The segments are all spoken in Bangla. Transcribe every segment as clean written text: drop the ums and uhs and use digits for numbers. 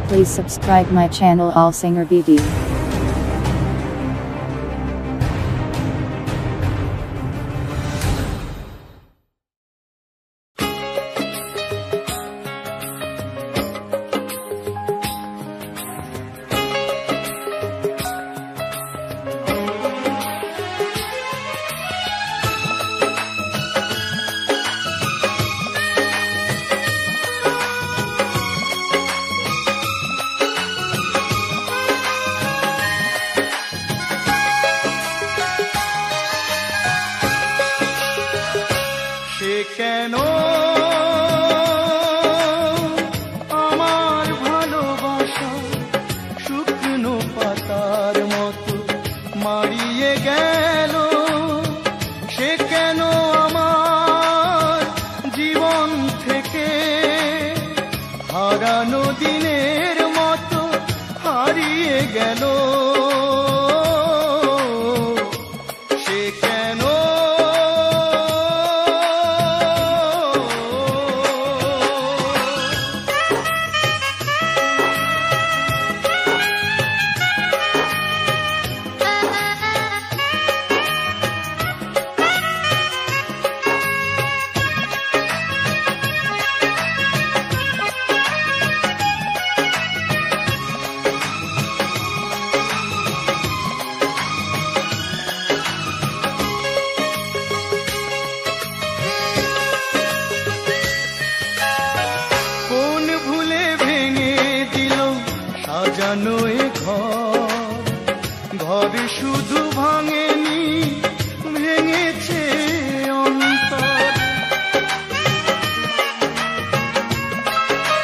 Please subscribe my channel All Singer BD.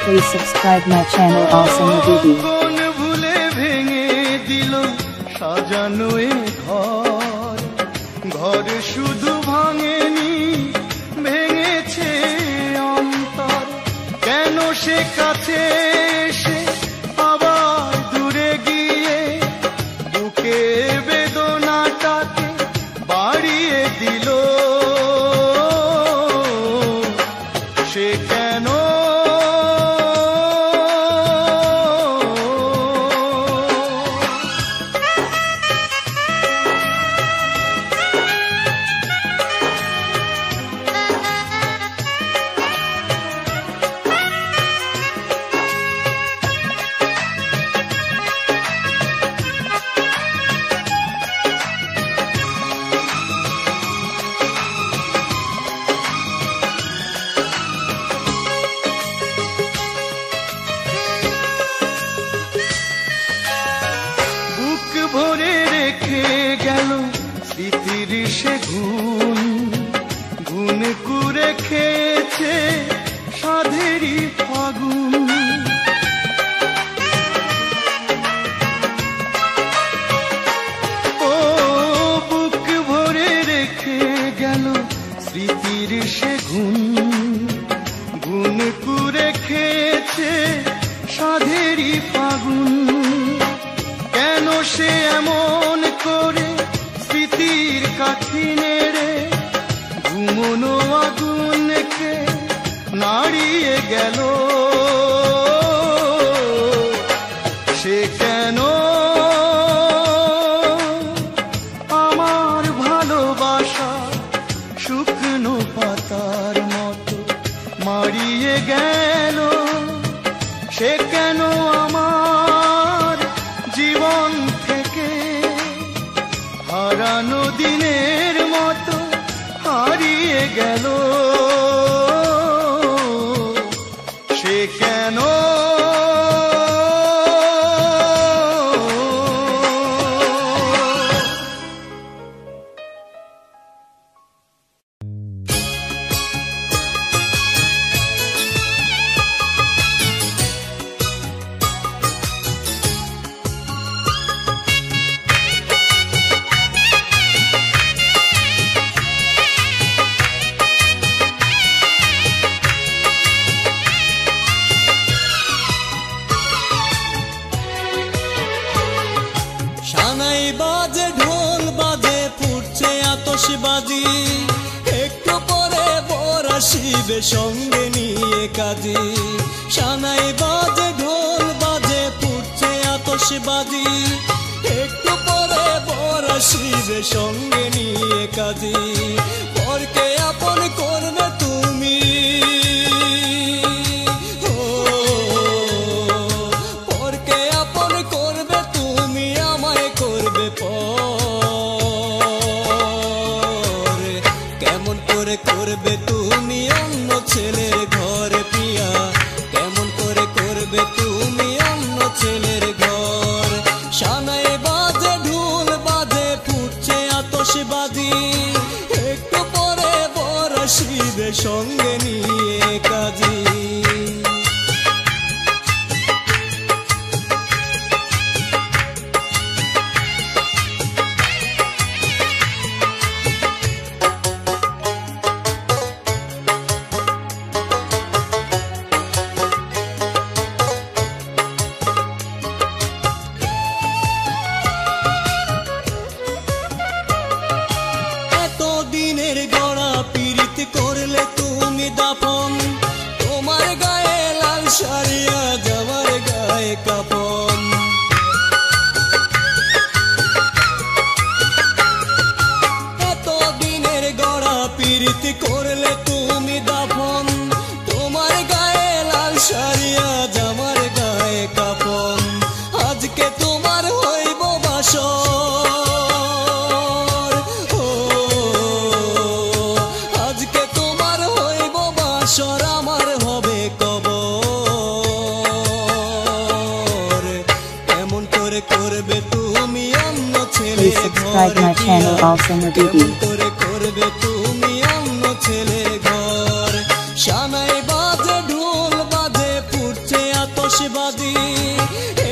Please subscribe my channel All Singer BD. কোন ভুলে ভেঙে দিল সাজানো এ ঘর, ঘর শুধু ভাঙেনি ভেঙেছে অন্তর। কেন সে কাছে এসে আবার দূরে গিয়ে বুকে বেদনাটাকে বাড়িয়ে দিল? সে কেন ভরে রেখে গেল স্মৃতির সে গুণ, গুণ করে খেয়েছে সাধেরই ফাগুন। ও বুক ভরে রেখে গেল স্মৃতির সে গুণ, গুণ করে খেয়েছে সাধেরই ফাগুন। কেন সে এমন করে স্মৃতির কাঠি নেড়ে ঘুমনো আগুনকে নাড়িয়ে গেল? সে কেন আমার ভালোবাসা শুকনো পাতার মতো মারিয়ে গেল? সে কেন আমার জীবন থেকে হারানো দিনের মতো হারিয়ে গেল? সে কেন বাজি একটু পরে বর আসিবে সঙ্গে নিয়ে কাজে। সানাই বাজে ঢোল বাজে আতশবাজি একটু পরে বর আসিবে সঙ্গে নিয়ে কাজী পরকে আপন করবে তুমি পরকে আপন করবে তুমি আমায় করবে পর কেমন করে করবে তুমি অন্য ছেলের ঘরে প্রিয়া কেমন করে করবে তুমি অন্য ছেলের ঘর শানায় বাজে ঢোল বাজে ফুটছে আতশবাজি একটু পরে বর আসিবে সঙ্গে নিয়ে কাজী করলে তুমি দাফন তোমার গায়ে লাল শাড়িয়া যাওয়ার গায়ে কাপন এত দিনের গড়া প্রীতি করলে তুমি দাফন তোমার গায়ে লাল শাড়িয়া যাওয়ার গায়ে কাপন আজকে তোমার হইব বাসর আমার হবে কবর কেমন করে করবে তুমি অন্য ছেলের ঘর কেমন করে করবে তুমি অন্য ছেলের ঘর শানায় বাজে ঢোল বাজে ফুটছে আতশবাজি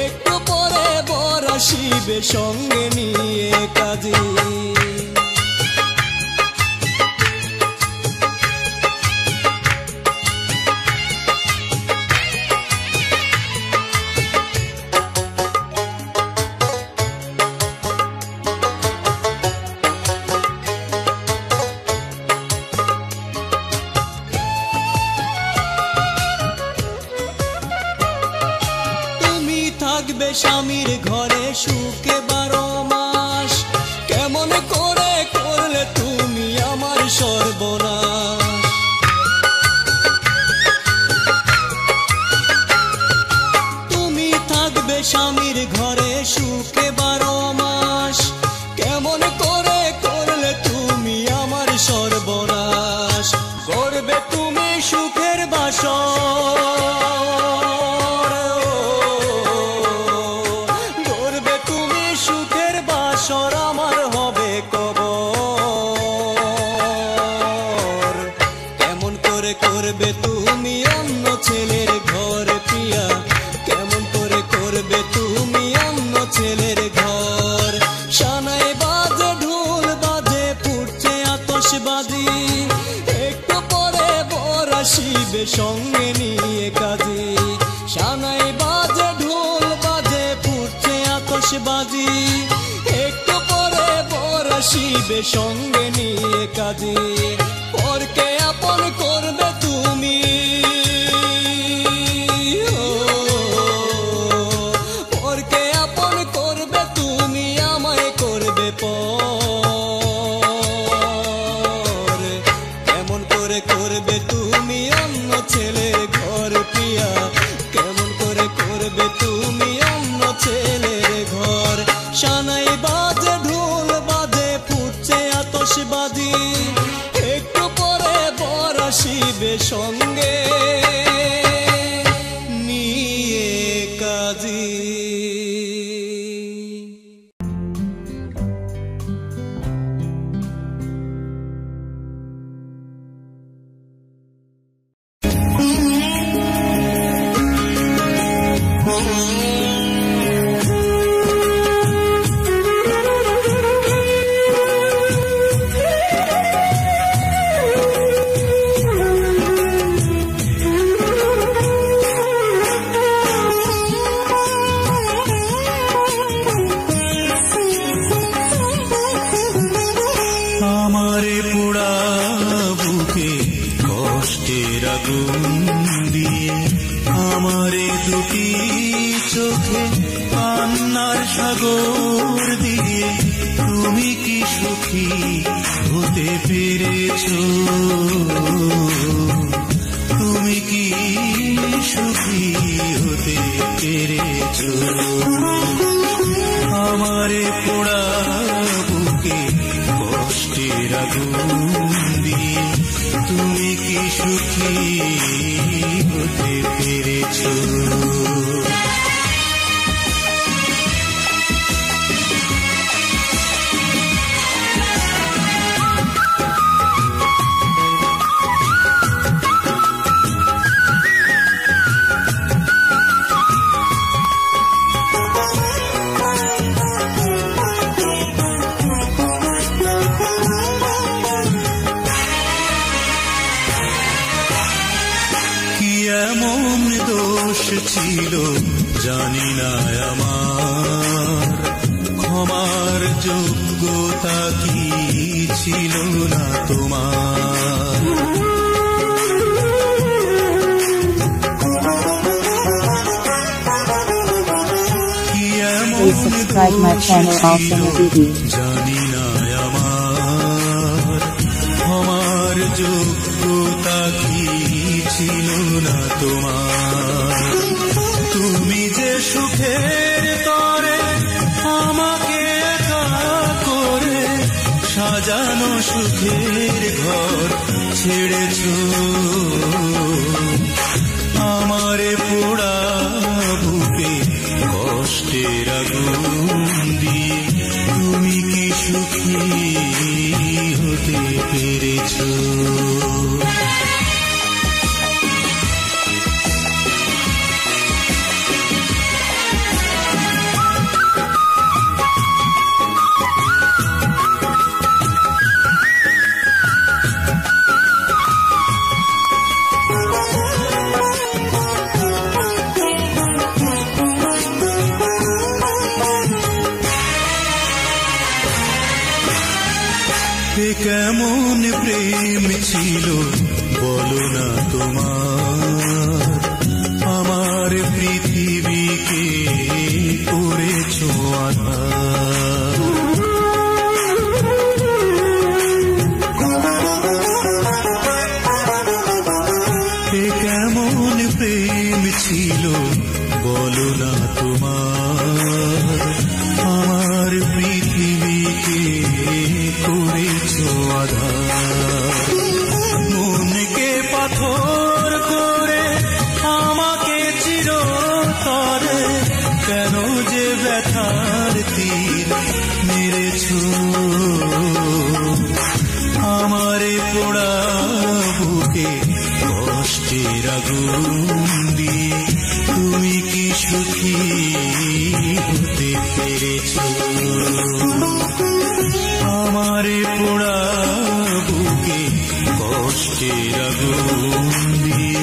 একটু পরে বর আসিবে সঙ্গে নিয়ে কাজী থাকবে স্বামীর ঘরে সুখে 12 মাস কেমন করে করলে তুমি আমার সর্বনাশ তুমি থাকবে স্বামীর ঘরে সুখে 12 মাস কেমন করে করলে তুমি আমার সর্বনাশ করবে তুমি সুখের বাসর আমার হবে কবর কেমন করে করবে তুমি অন্য ছেলের ঘর প্রিয়া কেমন করে করবে তুমি অন্য ছেলের ঘর শানায় বাজে ঢোল বাজে ফুটছে আতশবাজি একটু পরে বর আসিবে সঙ্গে নিয়ে কাজী শানায় বাজে ঢোল বাজে ফুটছে আতশবাজি একটু পরে বর আসিবে সঙ্গে নিয়ে কাজী পরকে আপন করবে তুমি পরকে আপন করবে তুমি আমায় করবে পর কেমন করে করবে তুমি অন্য ছেলের ঘর প্রিয়া কেমন করে করবে তুমি অন্য ছেলের ঘর শানায় বাজে ঢোল বাজে ফুটছে আতশবাজি একটু পরে বর আসিবে সঙ্গে নিয়ে কাজী বুকে কষ্টের আগুন দিয়ে আমারে দুটি চোখে কান্নার সাগর দিয়ে তুমি কি সুখী হতে পেরেছো? তুমি কি সুখী হতে পেরেছো? আমারে পোড়া বুকে কষ্টের আগুন দিয়ে তুমি কি সুখী হতে পেরেছো? এমন দোষ ছিল জানি না আমার, ক্ষমার যোগ্যতা কি ছিল না তোমার? কি এমন দোষ ছিল জানি না আমার, ক্ষমার যোগ্যতা কি ছিল না তোমার? তুমি যে সুখের তরে আমাকে একা করে সাজানো সুখের ঘর ছেড়েছো, আমারে পোড়া বুকে কষ্টের আগুন দিয়ে তুমি কি সুখী হতে পেরেছো? কেমন প্রেম ছিল বলো না তোমার, আমার পৃথিবীকে করেছো আঁধার। কেমন প্রেম ছিল বলো না তোমার, আমার পৃথিবীকে করেছো আঁধার। মনকে পাথর করে আমাকে চিরতরে কেন যে ব্যথার তীর মেরেছো, আমারে পোড়া বুকে কষ্টের আগুন দিয়ে তুমি কি সুখী হতে পেরেছো? আমারে পোড়া বুকে কষ্টের আগুন দিয়ে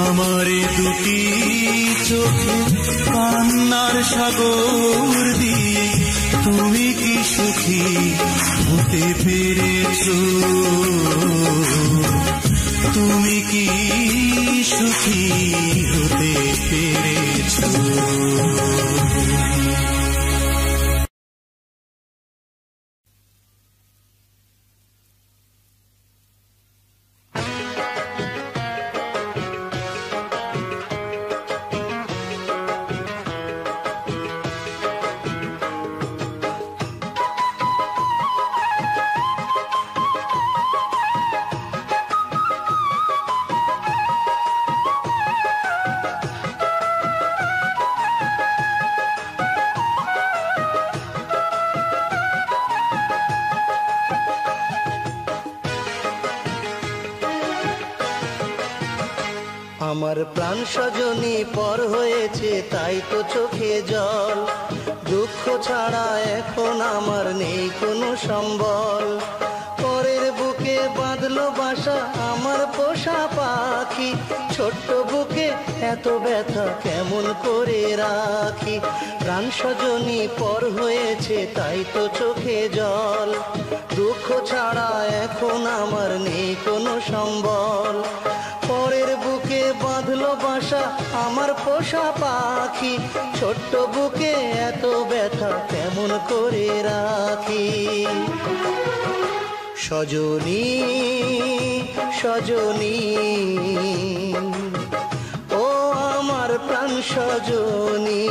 আমারে দুটি চোখে কান্নার সাগর দিয়ে তুমি কি সুখী হতে পেরেছো? তুমি কি সুখী হতে পেরেছো? আমার প্রাণ সজনী পর হয়েছে তাই তো চোখে জল, দুঃখ ছাড়া এখন আমার নেই কোনো সম্বল। পরের বুকে বাঁধলো বাসা আমার পোষা পাখি, ছোট্ট বুকে এত ব্যথা কেমন করে রাখি। প্রাণ সজনী পর হয়েছে তাই তো চোখে জল, দুঃখ ছাড়া এখন আমার নেই কোনো সম্বল। পরের বুকে বাঁধলো ভালোবাসা আমার পোষা পাখি, ছোট্ট বুকে এত ব্যথা কেমন করে রাখি। সজনী সজনী ও আমার প্রাণ সজনী,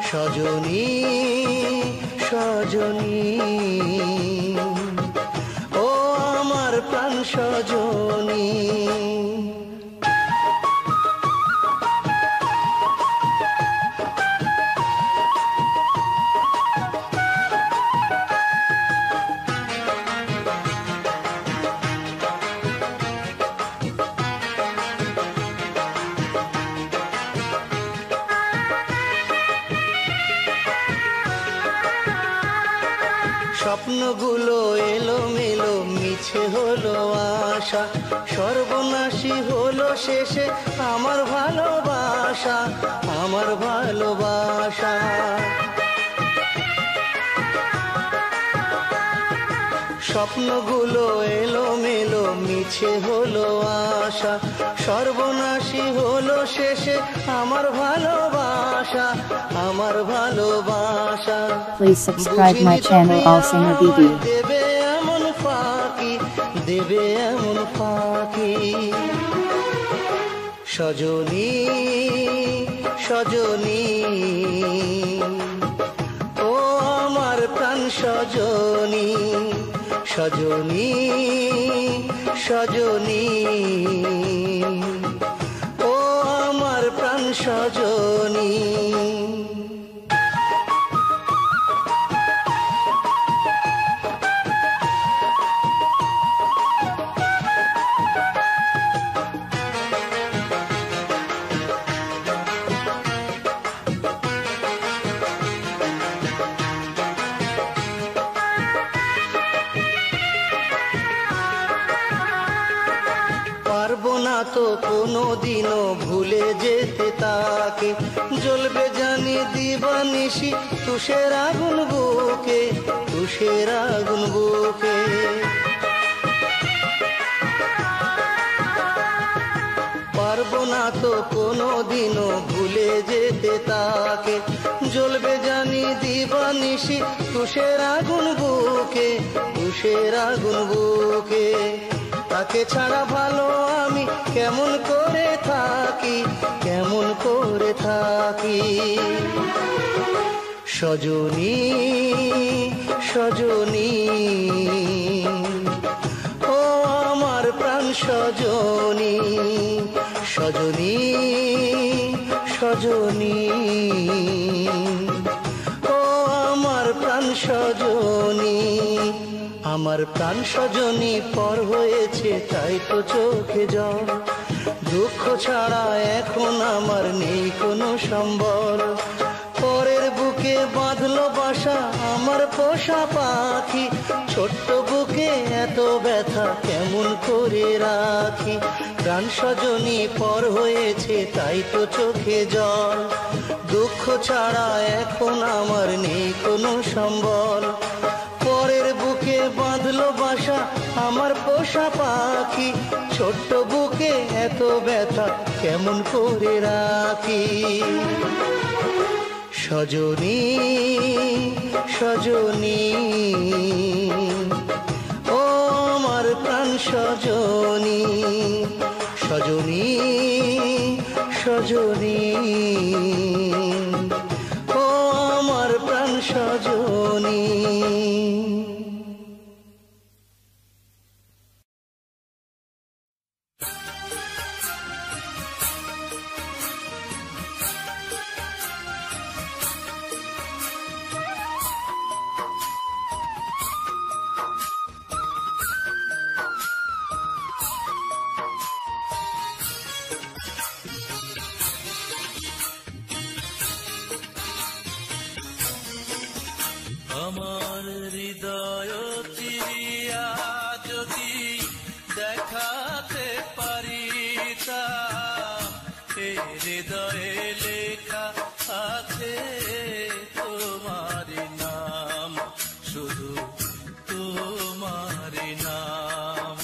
সজনী সজনী ও আমার প্রাণ সজনী। স্বপ্নগুলো এলোমেলো মিছে হলো আশা, সর্বনাশী হলো শেষে আমার ভালোবাসা, আমার ভালোবাসা। স্বপ্নগুলো এলোমেলো মিছে হলো আশা, সর্বনাশী হলো শেষে আমার ভালোবাসা, আমার ভালোবাসা। Please subscribe my channel All Singer BD. দেবে এমন ফাঁকি, দেবে এমন ফাঁকি। সজনী সজনী ও আমার প্রাণ সজনী, সজনী সজনী ও আমার প্রাণ সজনী। পারবো না তো কোনোদিনও ভুলে যেতে তাকে, জ্বলবে জানি দিবানিশি তুষের আগুন বুকে, তুষের আগুন বুকে। পারবো না তো কোনোদিনও ভুলে যেতে তাকে, জ্বলবে জানি দিবানিশি তুষের আগুন বুকে, তুষের আগুন বুকে। তাকে ছাড়া ভালো আমি কেমন করে থাকি, কেমন করে থাকি। সজনী সজনী ও আমার প্রাণ সজনী, সজনী সজনী ও আমার প্রাণ সজনী। আমার প্রাণ সজনী পর হয়েছে তাই তো চোখে জল, দুঃখ ছাড়া এখন আমার নেই কোনো সম্বল। পরের বুকে বাঁধলো বাসা আমার পোষা পাখি, ছোট্ট বুকে এত ব্যথা কেমন করে রাখি। প্রাণ সজনী পর হয়েছে তাই তো চোখে জল, দুঃখ ছাড়া এখন আমার নেই কোনো সম্বল। পরের বুকে বাঁধলো বাসা আমার পোষা পাখি, ছোট্ট বুকে এত ব্যথা কেমন করে রাখি। সজনী সজনী ও আমার প্রাণ সজনী, সজনী সজনী ও আমার প্রাণ সজনী। আমার হৃদয় চিরিয়া যদি দেখাতে পারিতাম, এ হৃদয়ে লেখা আছে তোমারি নাম, শুধু তোমারি নাম।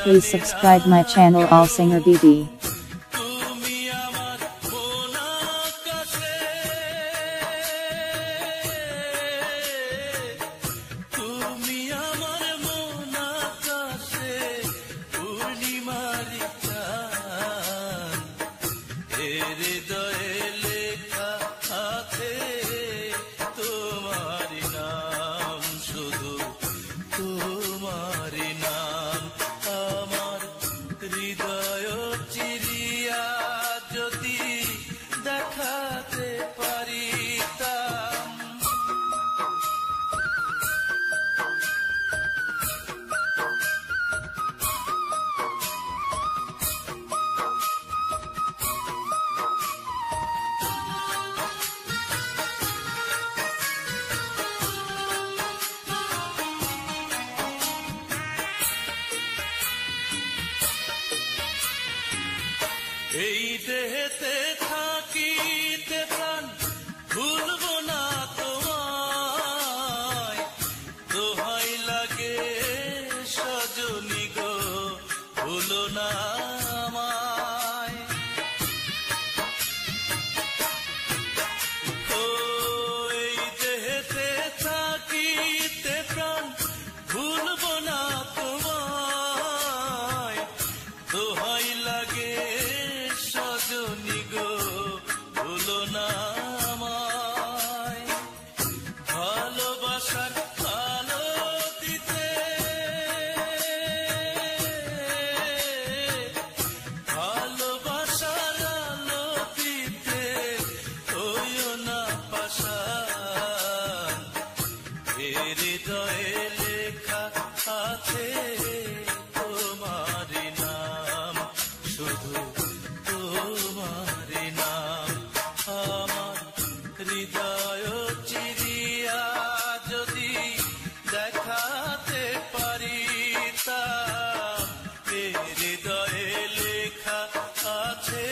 Please subscribe my channel All Singer BB. তুমি আমার মন আকাশে, তুমি আমার মন আকাশে পূর্ণিমারি চাঁদ, এ হৃদয়ে লেখা আছে তোমারি নাম, শুধু তোমারি নাম। আমার হৃদয় চিরিয়া যদি দেখাতে পারিতাম, এই দেহেতে থাকিতে প্রাণ ভুলব না তোমায়, দোহাই লাগে সজনী গো ভুলো না আমায়। ও এই দেহেতে থাকিতে প্রাণ ভুলব না তোমায়, দোহাই লাগে সজনী গো ভুলো না আমায়। ভালোবাসার আলো দিতে, ভালোবাসার আলো দিতে হইও না পাষাণ, এ হৃদয়ে লেখা আছে তোমারি নাম, শুধু তোমারি নাম। আমার হৃদয় চিরিয়া যদি দেখাতে পারিতাম, এ হৃদয়ে লেখা আছে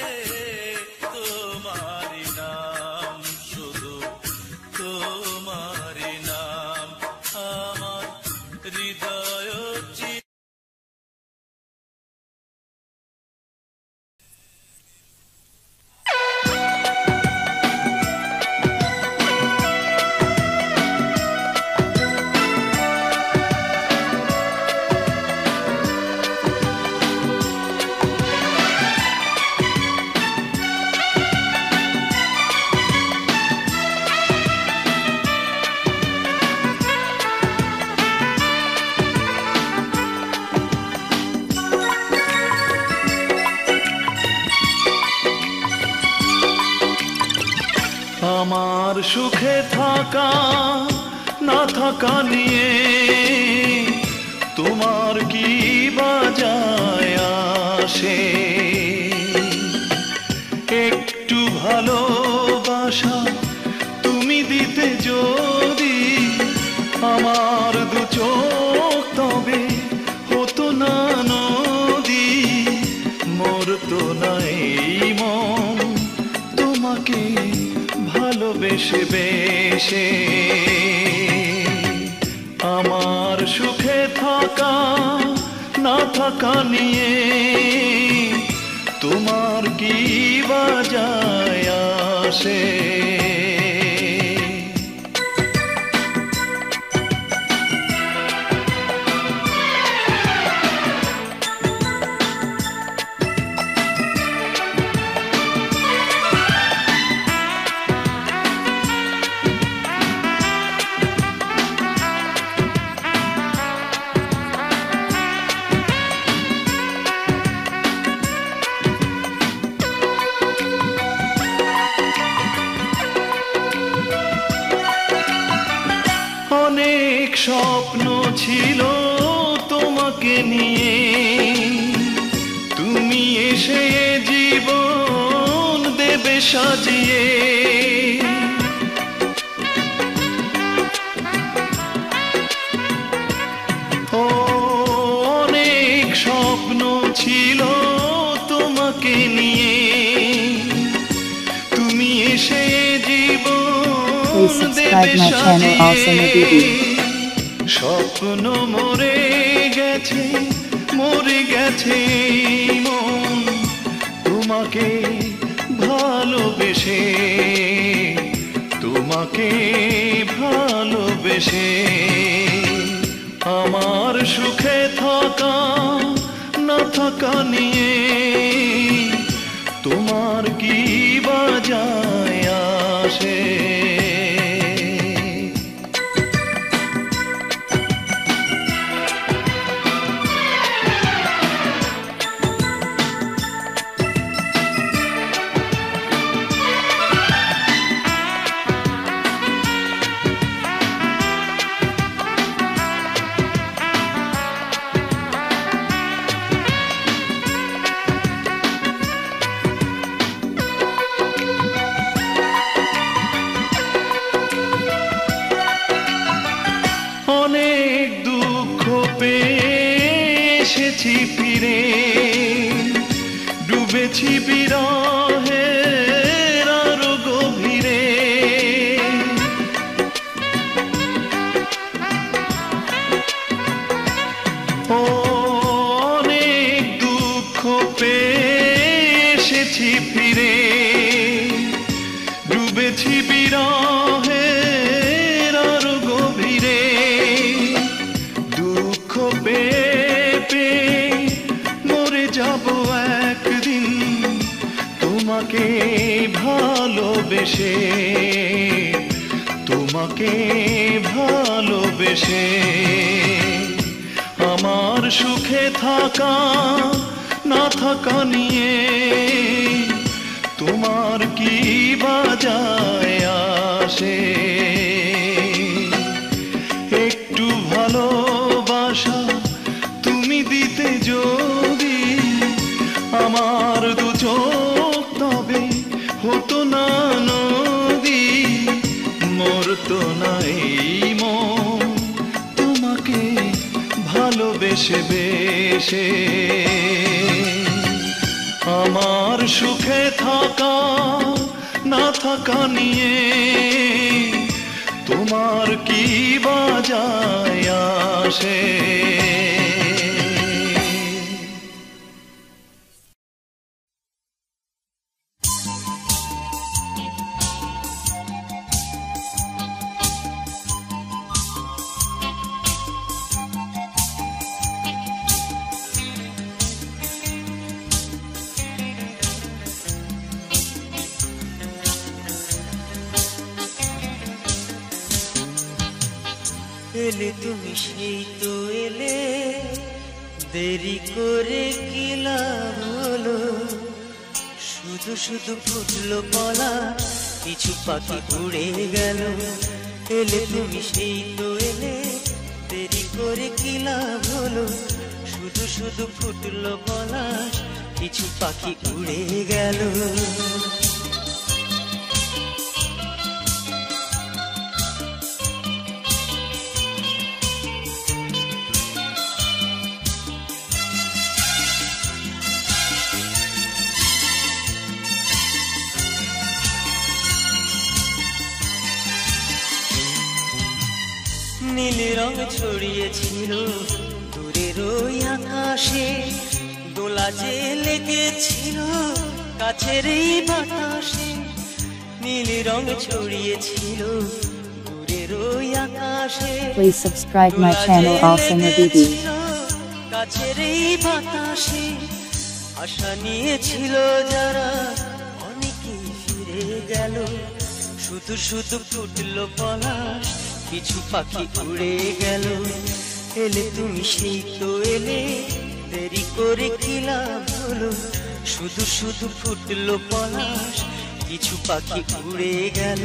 তোমারি নাম, শুধু তোমারি নাম। আমার হৃদয় চিরিয়া আমার সুখে থাকা না থাকা নিয়ে তোমার কি বাজায় আসে, একটু ভালোবাসা তুমি দিতে যদি আমার দু চোখ, তবে হতো না নদী, মরতো না এই মন তোমাকে ভালোবেসে বেশে। আমার সুখে থাকা না থাকা নিয়ে তোমার কি বাজায় আসে। অনেক স্বপ্ন ছিল তোমাকে নিয়ে, তুমি এসে জীবন দেবে সাজিয়ে। অনেক স্বপ্ন ছিল তোমাকে নিয়ে, তুমি এসে Please subscribe my channel All Singer BB. স্বপ্ন মরে গেছে মরে গেছে এই মন তোমাকে ভালোবেসে, তোমাকে ভালোবেসে। আমার সুখে থাকা না থাকা নিয়ে তোমার কি বাজায় আসে? অনেক দুঃখ পেয়ে এসেছি ফিরে, ডুবেছি বিরহের আরো গভীরে। অনেক দুঃখ পেয়ে এসেছি ফিরে, ডুবেছি বিরহের আরো গভীরে। দুঃখ পেয়ে মরে যাব একদিন তোমাকে ভালোবেসে, তোমাকে ভালোবেসে। আমার সুখে থাকা না থাকা নিয়ে তোমার কি বাজায় আসে? একটু ভালোবাসা তুমি দিতে যদি আমার দু চোখ, তবে হতো না নদী, মরতো না এই মন তোমাকে ভালোবেসে বেসে। আমার সুখে থাকা না থাকা নিয়ে তোমার কি বাজায় আসে? এলে তুমি সেই তো এলে, দেরি করে কি লাভ হলো? শুধু শুধু ফুটলো কলা, কিছু পাখি উড়ে গেল। এলে তুমি সেই তো এলে, দেরি করে কি লাভ হলো? শুধু শুধু ফুটলো কলা, কিছু পাখি উড়ে গেল। নীল রং ছড়িয়েছিল দূরের ওই আকাশে, দোলা যে লেগেছিল কাছের এই বাতাসে। নীল রং ছড়িয়েছিল দূরের ওই আকাশে। Please subscribe my channel All Singer BB. কাছের এই বাতাসে আশা নিয়েছিল যারা, অনেকেই ফিরে গেল। শুধু শুধু ফুটলো পলাশ, কিছু পাখি উড়ে গেল। এলে তুমি সেই তো এলে, দেরি করে কি লাভ হলো? শুধু শুধু ফুটলো পলাশ, কিছু পাখি উড়ে গেল।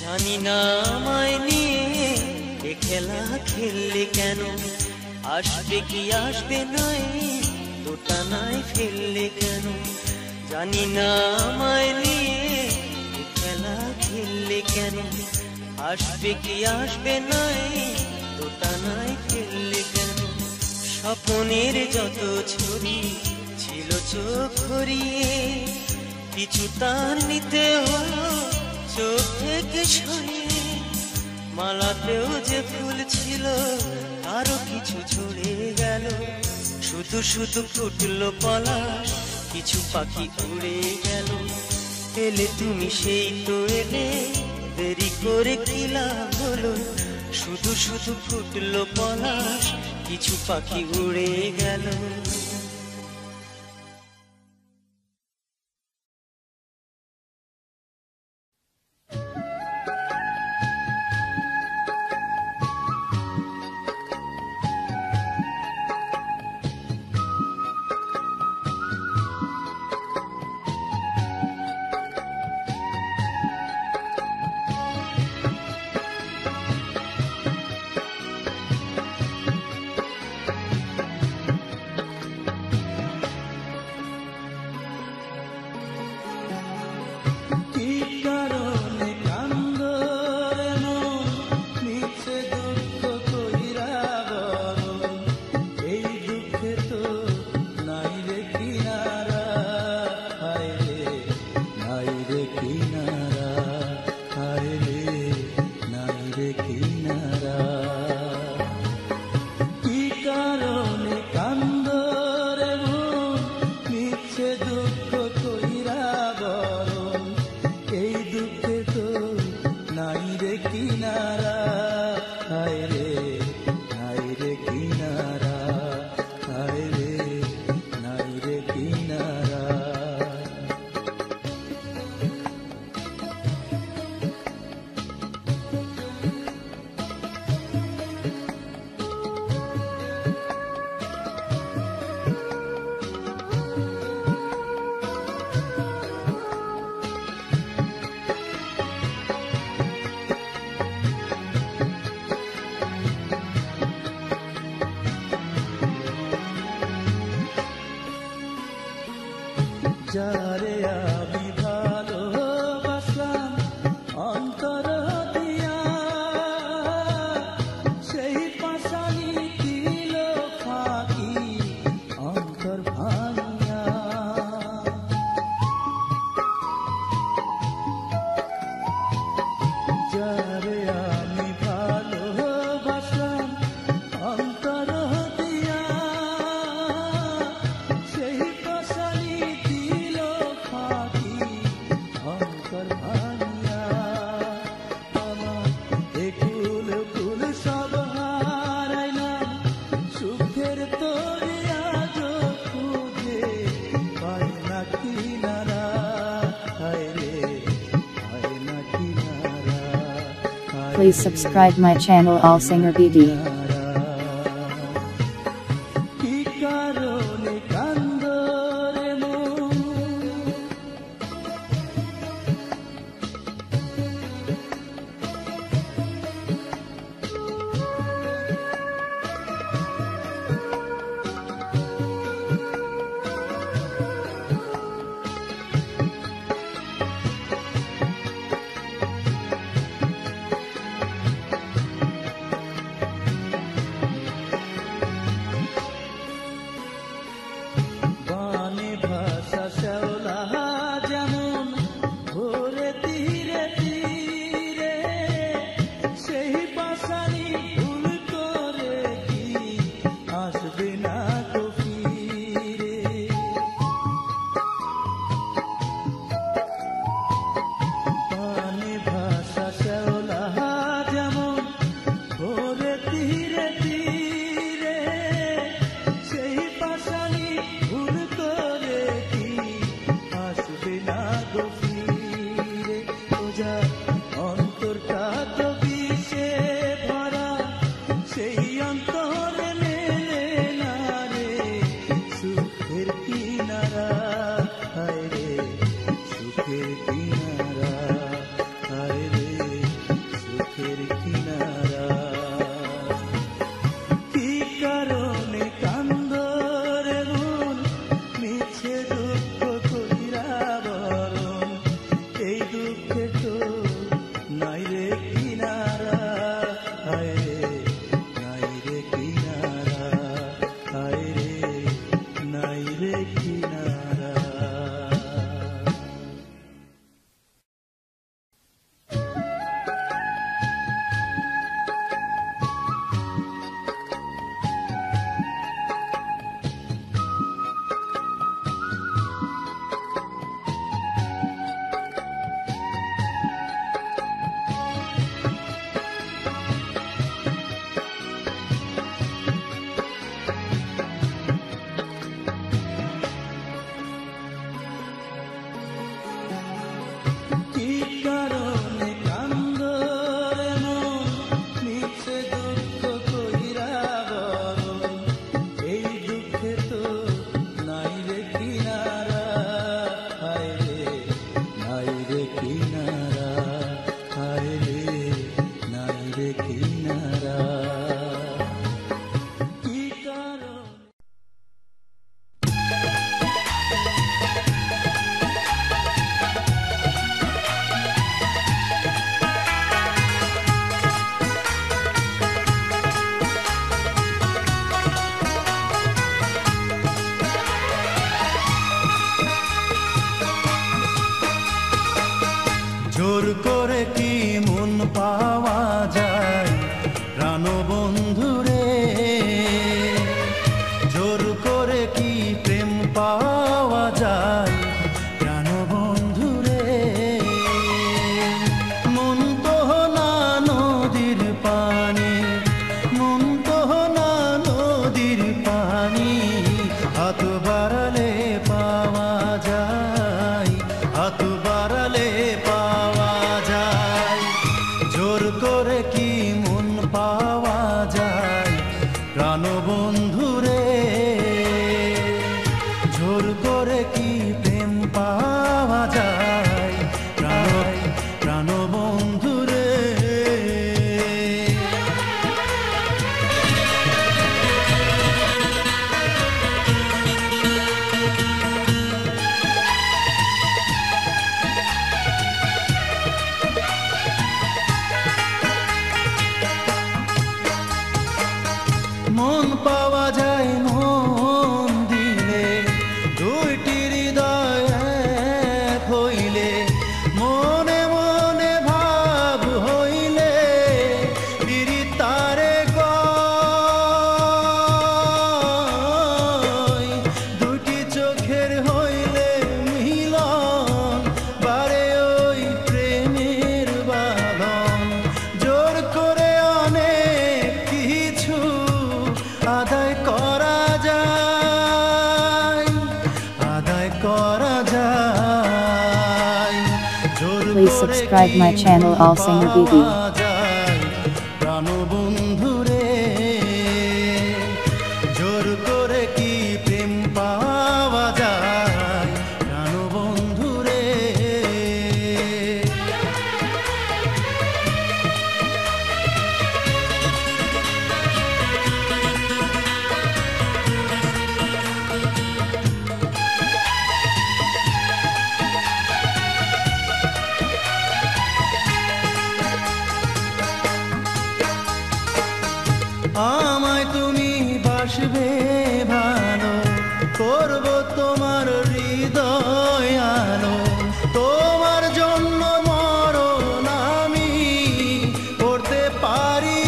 জানি না আমায় নিয়ে এ খেলা খেললে কেন, আসবে কি আসবে নয় তোটা নাই ফেললে কেন। জানি না আমায় নিয়ে এ খেলা খেললে কেন, আসবে কি আসবে নাই তোটা নাই ফেললে কেন? স্বপ্নের যত ছবি ছিল চোখ ঘুরিয়ে, পিছু তার নিতে হলো চোখ থেকে সরিয়ে। মালাতেও যে ফুল ছিল আরো কিছু ঝরে গেল, শুধু শুধু ফুটলো পলাশ, কিছু পাখি উড়ে গেল। এলে তুমি সেই তো এলে, দেরি করে কি লাভ হলো? শুধু শুধু ফুটলো পলাশ, কিছু পাখি উড়ে গেল। যারে আমি ভালোবাসলাম অন্তর দিয়া, সেই পাশানি দিল ফাঁকি অন্তর ভাঙিয়া। যারে আমি ভালোবাসলাম অন্তর দিয়া, সেই পাশানি দিল ফাঁকি অন্তর ভাঙিয়া। আমার একুল কুল সব হারাইলাম, সুখের তরিয়া খুঁজে পাই না কিনারা। হায় রে পাই না কিনারা। Please subscribe my channel All Singer BD. কি কারণে কান্দো রে মন? প্রাণবন্ধুরে ঝোল করে কি প্রেম পাওয়া যায় প্রাণবন্ধুরে মন পাওয়া যায় মন দিলে দুইটি হৃদয় এক হইলে মনে মনে ভাব হইলে পিরিতারে কয় দুটি চোখের হইলে মিলন বারে ওই প্রেমের বাঁধন জোর করে অনেক কিছু আদায় করা যায় Please subscribe my channel All Singer BB. প্রাণবন্ধুরে জোর করে কি প্রেম পাওয়া যায় প্রাণবন্ধুরে আমায় তুমি বাসবে ভালো করব তোমার হৃদয় আলো তোমার জন্য মরণ আমি করতে পারি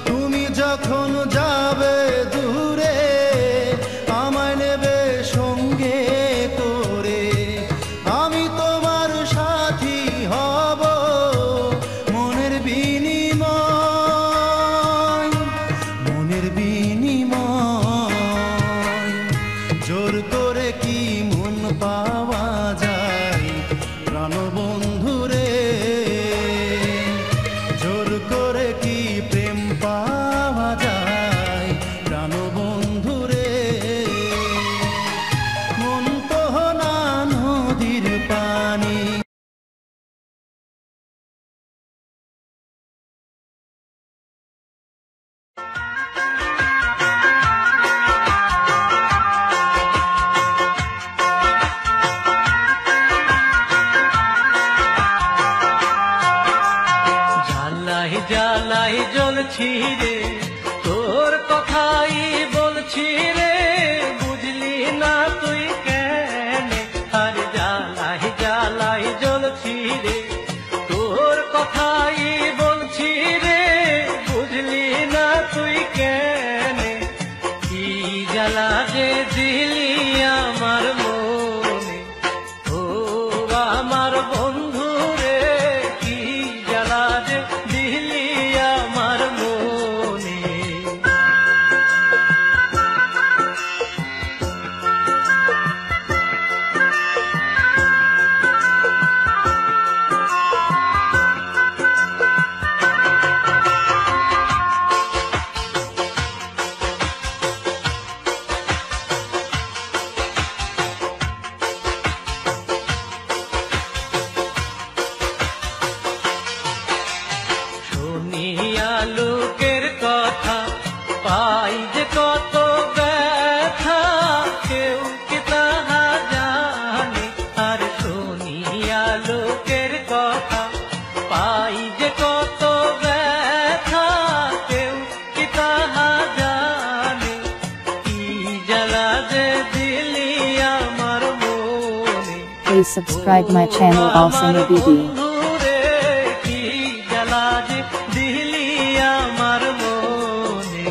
তুমি যখন যাবে দূরে আমায় নেবে সঙ্গে করে আমি তোমার সাথী হব মনের বিনিময় জোর করে কি মন পাওয়া যায় প্রাণবন্ধুরে জোর করে কি প্রেম পাওয়া যায় প্রাণবন্ধুরে মন তো না নদীর পানি জ্বালাই জ্বালাই জ্বলছি রে তোর কথাই বলছি রে বুঝলি না তুই কেন আর জ্বালাই জ্বালাই জ্বলছি রে তোর কথাই বলছি রে বুঝলি না তুই কেন কি জ্বালা যে দিলি আমার মনে ও আমার বন্ধু রে কি জ্বালা যে দিলি আমার মনে শুনিয়া লোকের কথা পাই যে কত ব্যথা কেউ কি তাহা জানে আর শুনিয়া লোকের কথা পাই যে কত ব্যথা কেউ কি তাহা জানে কি জ্বালা যে দিলি আমার মনে Please subscribe my channel All Singer BB. বন্ধুরে কি জ্বালা যে দিলি আমার মনে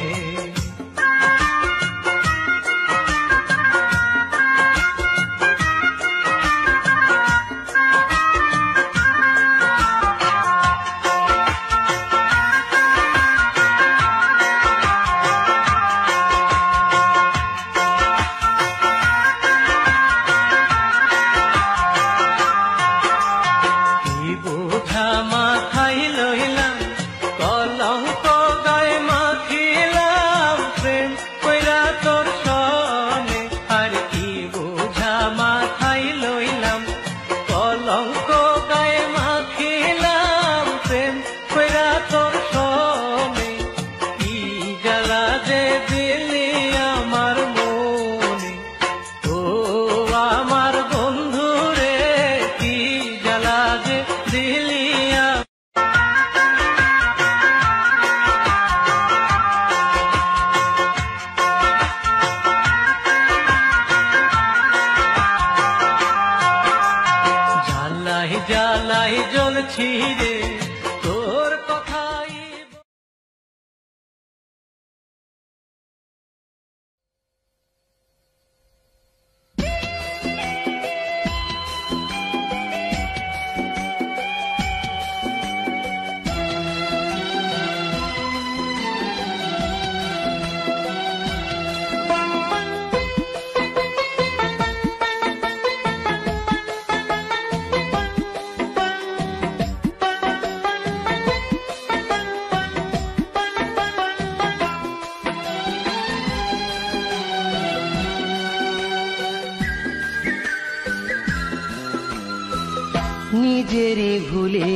নিজেরই ভুলে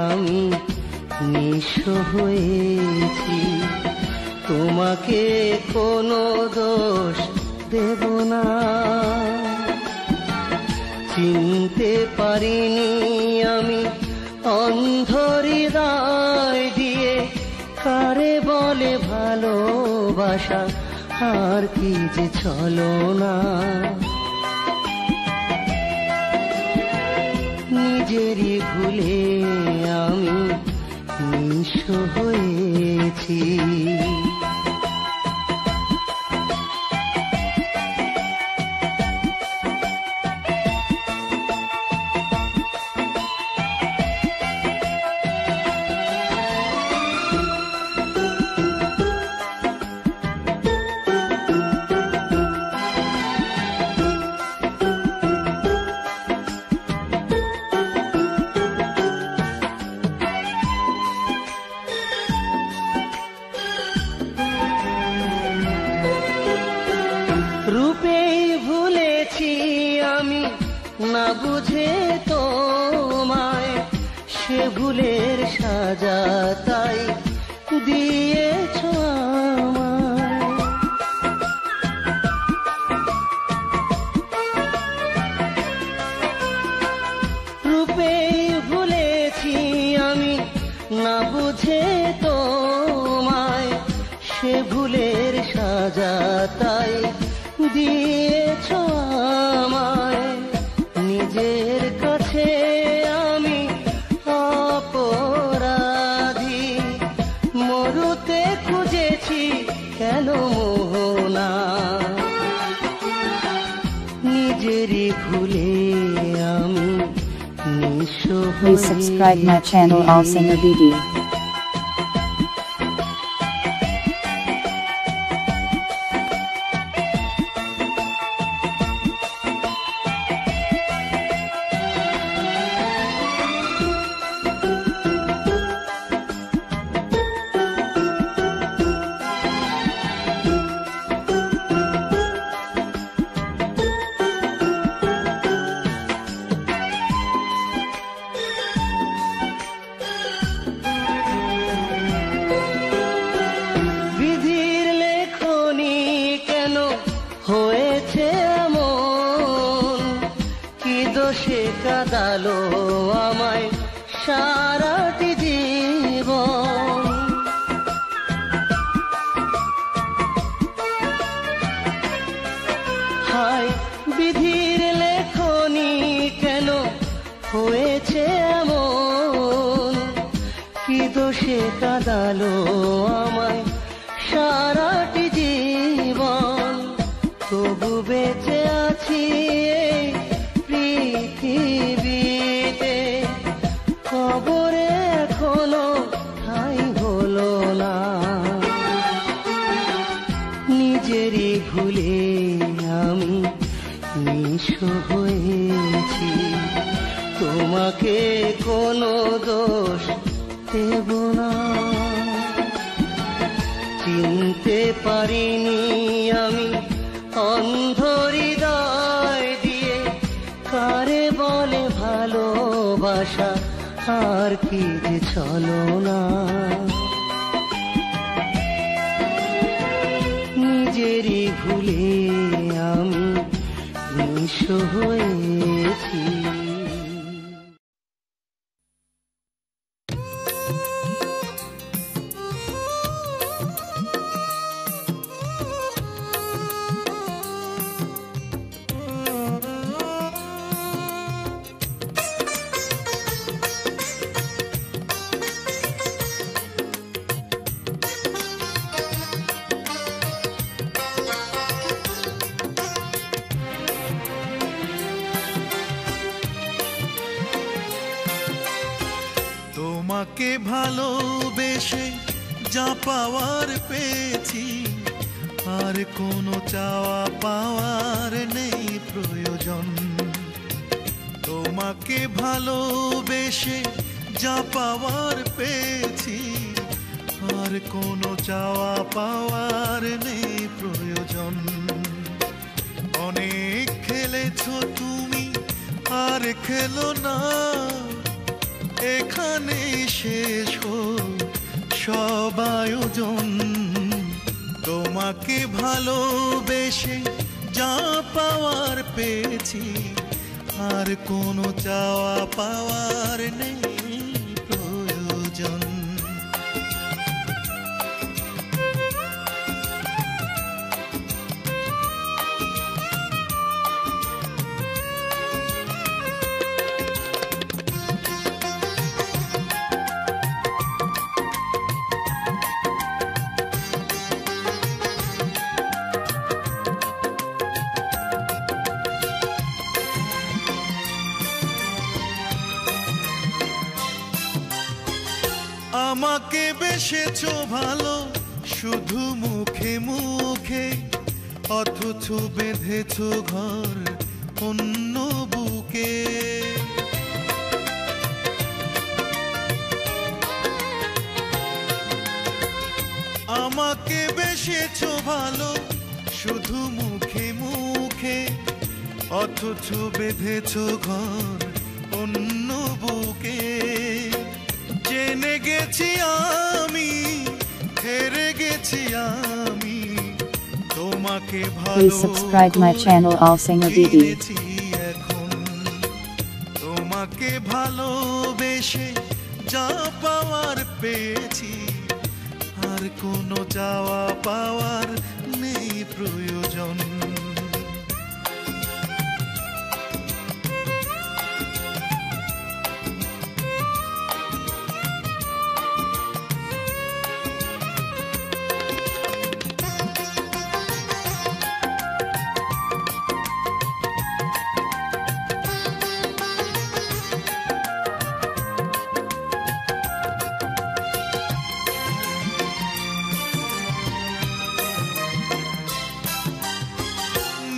আমি নিঃস্ব হয়েছি, তোমাকে কোনো দোষ দেব না। চিনতে পারিনি আমি অন্ধ হৃদয় দিয়ে, কারে বলে ভালোবাসা আর কি যে চলো না। নিজেরই ভুলে আমি নিঃস্ব হয়েছি। রূপেই ভুলেছি আমি না বুঝে তোমায়, সে ভুলের সাজা তাই দিয়েছ আমায়। রূপেই ভুলেছি আমি না বুঝে তোমায়, সে ভুলের সাজা তাই দিয়েছ আমায়। নিজের কাছে আমি অপরাধী, মরুতে খুঁজেছি কেন মোহনা। নিজেরই ভুলে আমি নিঃস্ব Please subscribe my channel All Singer BD. হয়েছে এমন, কি দোষে কাঁদালো আমায় সারাটি জীবন। হায় বিধির লেখনি কেন হয়েছে এমন, কি দোষে কাঁদালো আমায় সারাটি জীবন। তবু বেঁচে আছি এই পৃথিবীতে, কবরে এখনো ঠাঁই হলো না। নিজেরই ভুলে আমি নিঃস্ব হয়েছি, তোমাকে কোনো দোষ দেব না। চিনতে পারিনি আমি অন্ধ হৃদয় দিয়ে, কারে বলে ভালোবাসা আর কি যে চলো না। নিজেরই ভুলে আমি নিঃস্ব হয়েছি। তোমাকে ভালোবেসে যা পাওয়ার পেয়েছি, আর কোনো চাওয়া পাওয়ার নেই প্রয়োজন। তোমাকে ভালোবেসে যা পাওয়ার পেয়েছি, আর কোনো চাওয়া পাওয়ার নেই প্রয়োজন। অনেক খেলেছো তুমি আর খেলো না, এখানেই শেষ হল সব আয়োজন। তোমাকে ভালোবেসে যা পাওয়ার পেয়েছি, আর কোনো চাওয়া পাওয়ার নেই প্রয়োজন। আমাকে বেসেছো ভালো শুধু মুখে মুখে, অথচ বেঁধেছো ঘর অন্য বুকে। আমাকে বেসেছো ভালো শুধু মুখে মুখে, অথচ বেঁধেছো ঘর অন্য বুকে। জেনে গেছি আমি, হেরে গেছি আমি, তোমাকে Please subscribe my channel All Singer DD. এখন তোমাকে ভালোবেসে যা পাওয়ার পেয়েছি, আর কোনো চাওয়া পাওয়ার নেই প্রয়োজন।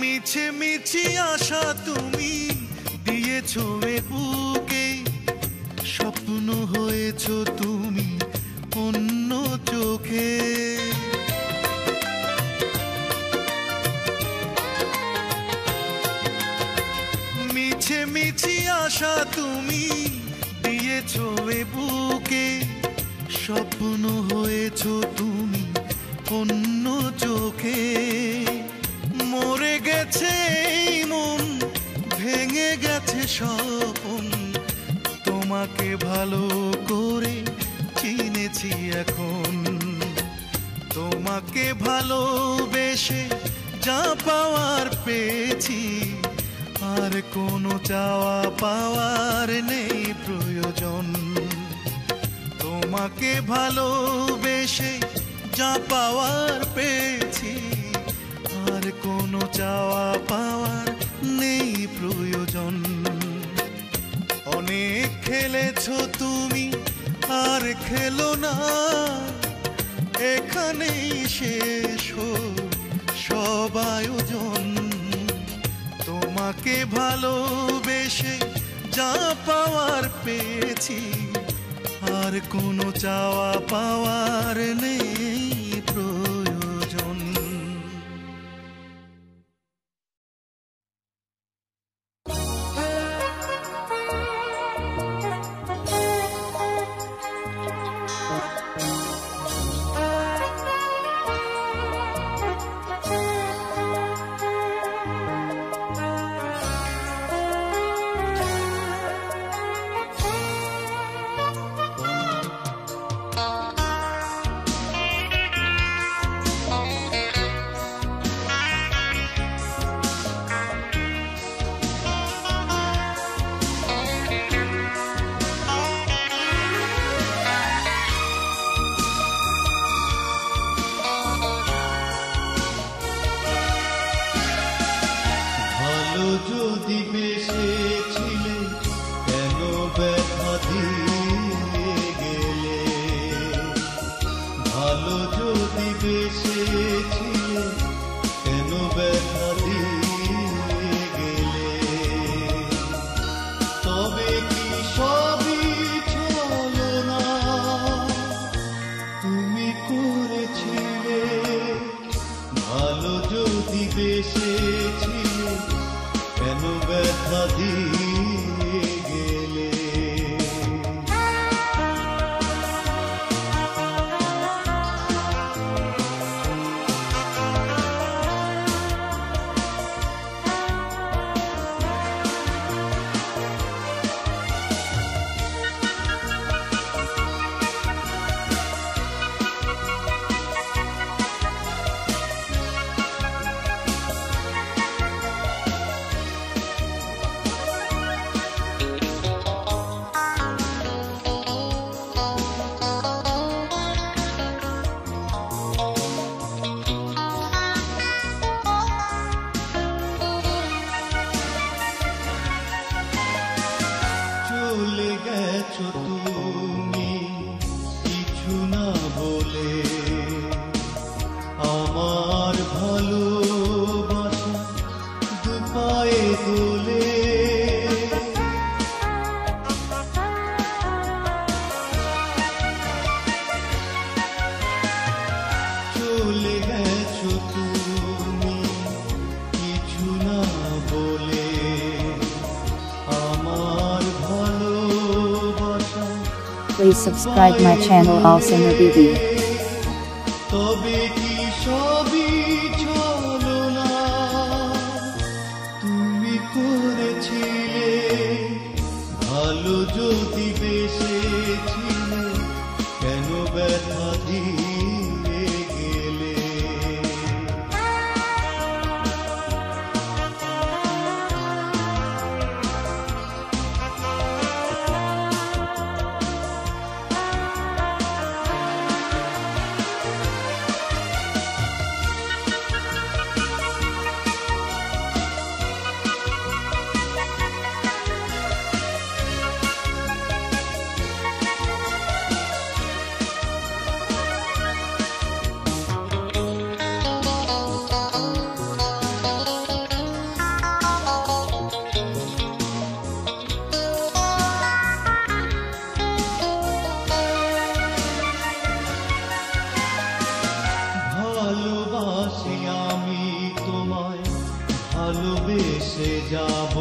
মিছে মিছি আশা তুমি দিয়েছো এ বুকে, স্বপ্ন হয়েছো তুমি অন্য চোখে। মিছে মিছি আশা তুমি দিয়েছো এ বুকে, স্বপ্ন হয়েছো তুমি অন্য চোখে। মরে গেছে এই মন, ভেঙে গেছে স্বপন, তোমাকে ভালো করে চিনেছি এখন। তোমাকে ভালোবেসে যা পাওয়ার পেয়েছি, আর কোনো চাওয়া পাওয়ার নেই প্রয়োজন। তোমাকে ভালোবেসে যা পাওয়ার পেয়েছি, আর কোনো চাওয়া পাওয়ার নেই প্রয়োজন। অনেক খেলেছো তুমি আর খেলো না, এখানেই শেষ হল সব আয়োজন। তোমাকে ভালোবেসে যা পাওয়ার পেয়েছি, আর কোনো চাওয়া পাওয়ার নেই প্রয়োজন। Please subscribe my channel All Singer BD. তবে কি সবই ছলনা তুমি করেছিলে ভালো যদি বেসেছিলে কেন ব্যথা দিয়ে গেলে ভালোবাসি আমি তোমায় ভালোবেসে যাব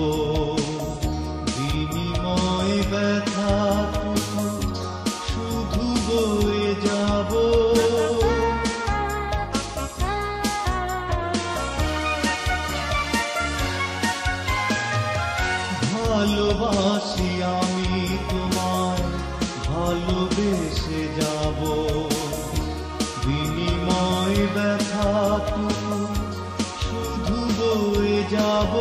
বিনিময় ব্যথাটুকু শুধু বয়ে যাব ভালোবাসি আমি তোমায় ভালোবেসে যাব বিনিময় ব্যথাটুকু শুধু বয়ে যাব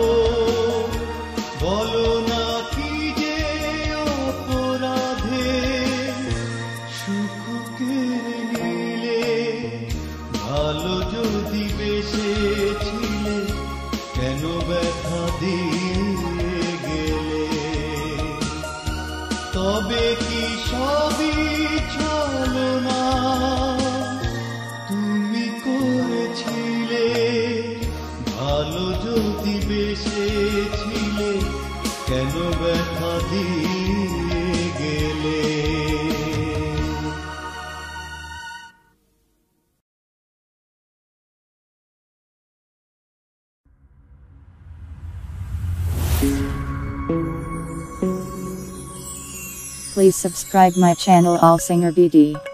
বলো না কি যে অপরাধে সুখ কেড়ে নিলে ভালো যদি বেসেছিলে কেন ব্যথা দিয়ে গেলে তবে কি সবই ছলনা তুমি করেছিলে ভালো যদি বেসেছিলে কেন ব্যথা দিয়ে গেলে Please subscribe my channel All Singer BD.